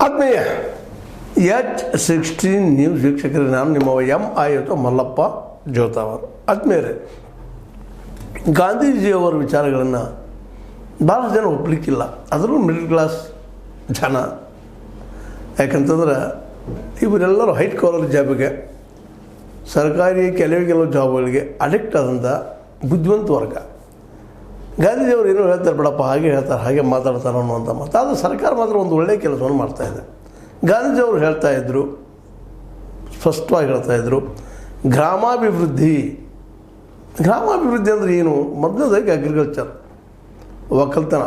ಆತ್ಮೀಯ H16 news ವೀಕ್ಷಕರೇ, ನಾನು ನಿಮ್ಮ M.I. ಮಲ್ಲಪ್ಪ ಜೋತಾವರು. ಆತ್ಮೀಯರೇ, ಗಾಂಧೀಜಿಯವರ ವಿಚಾರಗಳನ್ನು ಭಾಳಷ್ಟು ಜನ ಒಪ್ಪಲಿಕ್ಕಿಲ್ಲ, ಅದರಲ್ಲೂ ಮಿಡಲ್ ಕ್ಲಾಸ್ ಜನ. ಯಾಕಂತಂದ್ರೆ ಇವರೆಲ್ಲರೂ ಹೈಟ್ ಕಾಲರ್ ಜಾಬಿಗೆ, ಸರ್ಕಾರಿ ಕೆಲವು ಜಾಬ್ಗಳಿಗೆ ಅಡಿಕ್ಟ್ ಆದಂಥ ಬುದ್ಧಿವಂತ ವರ್ಗ. ಗಾಂಧೀಜಿಯವರು ಏನೋ ಹೇಳ್ತಾರೆ, ಬಿಡಪ್ಪ ಹಾಗೆ ಹೇಳ್ತಾರೆ, ಹಾಗೆ ಮಾತಾಡ್ತಾರೆ ಅನ್ನುವಂಥ ಮಾತು. ಆದರೆ ಸರ್ಕಾರ ಮಾತ್ರ ಒಂದು ಒಳ್ಳೆಯ ಕೆಲಸವನ್ನು ಮಾಡ್ತಾಯಿದೆ. ಗಾಂಧೀಜಿಯವರು ಹೇಳ್ತಾಯಿದ್ರು, ಸ್ಪಷ್ಟವಾಗಿ ಹೇಳ್ತಾಯಿದ್ರು, ಗ್ರಾಮಾಭಿವೃದ್ಧಿ ಅಂದರೆ ಏನು? ಮೊದಲನೇದಾಗಿ ಅಗ್ರಿಕಲ್ಚರ್, ಒಕ್ಕಲ್ತನ,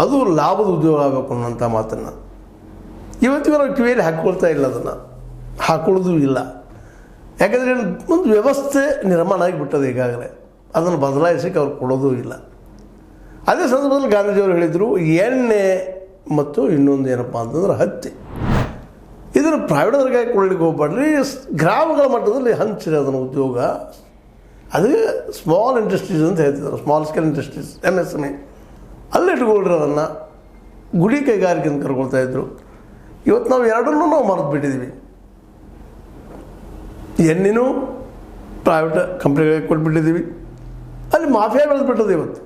ಅದು ಲಾಭದ ಉದ್ಯೋಗ ಆಗಬೇಕು ಅನ್ನೋಂಥ ಮಾತನ್ನು ಇವತ್ತಿಗೂ ನಾವು ಕಿವಿಯಲ್ಲಿ ಹಾಕ್ಕೊಳ್ತಾ ಇಲ್ಲ, ಅದನ್ನು ಹಾಕೊಳ್ಳೋದು ಇಲ್ಲ. ಯಾಕಂದರೆ ಒಂದು ವ್ಯವಸ್ಥೆ ನಿರ್ಮಾಣ ಆಗಿಬಿಟ್ಟದೆ ಈಗಾಗಲೇ, ಅದನ್ನು ಬದಲಾಯಿಸೋಕ್ಕೆ ಅವ್ರು ಕೊಡೋದೂ ಇಲ್ಲ. ಅದೇ ಸಂದರ್ಭದಲ್ಲಿ ಗಾಂಧೀಜಿಯವರು ಹೇಳಿದರು, ಎಣ್ಣೆ ಮತ್ತು ಇನ್ನೊಂದು ಏನಪ್ಪ ಅಂತಂದ್ರೆ ಹತ್ತಿ, ಇದನ್ನು ಪ್ರೈವೇಟ್ದವ್ರಿಗೆ ಕೊಡ್ಲಿಕ್ಕೆ ಹೋಗ್ಬೇಡ್ರಿ, ಗ್ರಾಮಗಳ ಮಟ್ಟದಲ್ಲಿ ಹಂಚಿರಿ ಅದನ್ನು ಉದ್ಯೋಗ. ಅದು ಸ್ಮಾಲ್ ಇಂಡಸ್ಟ್ರೀಸ್ ಅಂತ ಹೇಳ್ತಿದ್ರು, ಸ್ಮಾಲ್ ಸ್ಕೇಲ್ ಇಂಡಸ್ಟ್ರೀಸ್, MSME, ಅಲ್ಲಿ ಇಟ್ಕೊಳ್ರಿ ಅದನ್ನು. ಗುಡಿ ಕೈಗಾರಿಕೆ ಅಂತ ಕರ್ಕೊಳ್ತಾಯಿದ್ರು. ಇವತ್ತು ನಾವು ಎರಡನ್ನೂ ನಾವು ಮರೆತು ಬಿಟ್ಟಿದ್ದೀವಿ. ಎಣ್ಣೆನೂ ಪ್ರೈವೇಟ್ ಕಂಪ್ನಿಗಳಿಗೆ ಕೊಟ್ಬಿಟ್ಟಿದ್ದೀವಿ, ಅಲ್ಲಿ ಮಾಫಿಯಾ ಬೆಳೆದ್ಬಿಟ್ಟದೆ. ಇವತ್ತು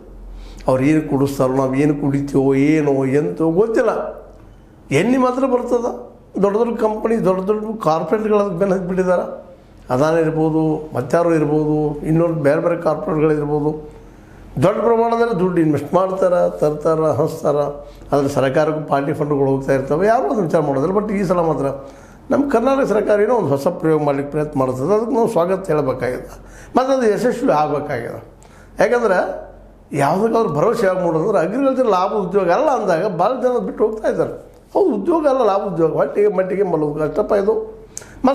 ಅವ್ರು ಏನು ಕುಡಿಸ್ತಾರೋ, ನಾವು ಏನು ಕುಡಿತೀವೋ ಏನೋ ಎಂತೋ ಗೊತ್ತಿಲ್ಲ. ಎಣ್ಣೆ ಮಾತ್ರ ಬರ್ತದೆ. ದೊಡ್ಡ ದೊಡ್ಡ ಕಂಪ್ನಿ, ದೊಡ್ಡ ದೊಡ್ಡ ಕಾರ್ಪೊರೇಟ್ಗಳು ಅದಕ್ಕೆ ಬೆನ್ನು ಹತ್ತಿಬಿಟ್ಟಿದ್ದಾರೆ. ಅದಾನ ಇರ್ಬೋದು, ಮತ್ತಾರು ಇರ್ಬೋದು, ಇನ್ನೊಂದು ಬೇರೆ ಬೇರೆ ಕಾರ್ಪೊರೇಟ್ಗಳಿರ್ಬೋದು. ದೊಡ್ಡ ಪ್ರಮಾಣದಲ್ಲಿ ದುಡ್ಡು ಇನ್ವೆಸ್ಟ್ ಮಾಡ್ತಾರೆ, ತರ್ತಾರೆ, ಹಂಚ್ತಾರೆ. ಆದರೆ ಸರ್ಕಾರಕ್ಕೂ ಪಾರ್ಟಿ ಫಂಡ್ಗಳು ಹೋಗ್ತಾ ಇರ್ತವೆ, ಯಾರೂ ಅದನ್ನು ವಿಚಾರ ಮಾಡೋದಿಲ್ಲ. ಬಟ್ ಈ ಸಲ ಮಾತ್ರ ನಮ್ಮ ಕರ್ನಾಟಕ ಸರ್ಕಾರ ಏನೋ ಒಂದು ಹೊಸ ಪ್ರಯೋಗ ಮಾಡಲಿಕ್ಕೆ ಪ್ರಯತ್ನ ಮಾಡ್ತದೆ. ಅದಕ್ಕೆ ನಾವು ಸ್ವಾಗತ ಹೇಳಬೇಕಾಗಿದೆ, ಮತ್ತು ಅದು ಯಶಸ್ವಿ ಆಗಬೇಕಾಗಿದೆ. ಯಾಕಂದ್ರೆ ಯಾವುದಕ್ಕಾದ್ರೂ ಭರವಸೆ ಆಗ್ಬಿಡೋದಂದ್ರೆ ಅಗ್ರಿಕಲ್ಚರ್ ಲಾಭ ಉದ್ಯೋಗ ಅಲ್ಲ ಅಂದಾಗ ಭಾಳ ಜನ ಬಿಟ್ಟು ಹೋಗ್ತಾ ಇದ್ದಾರೆ. ಹೌದು, ಉದ್ಯೋಗ ಅಲ್ಲ, ಲಾಭ ಉದ್ಯೋಗ, ಹೊಟ್ಟೆಗೆ ಮಟ್ಟಿಗೆ ಮಲ್ಲೋದು ಅಷ್ಟಪ್ಪ ಇದು.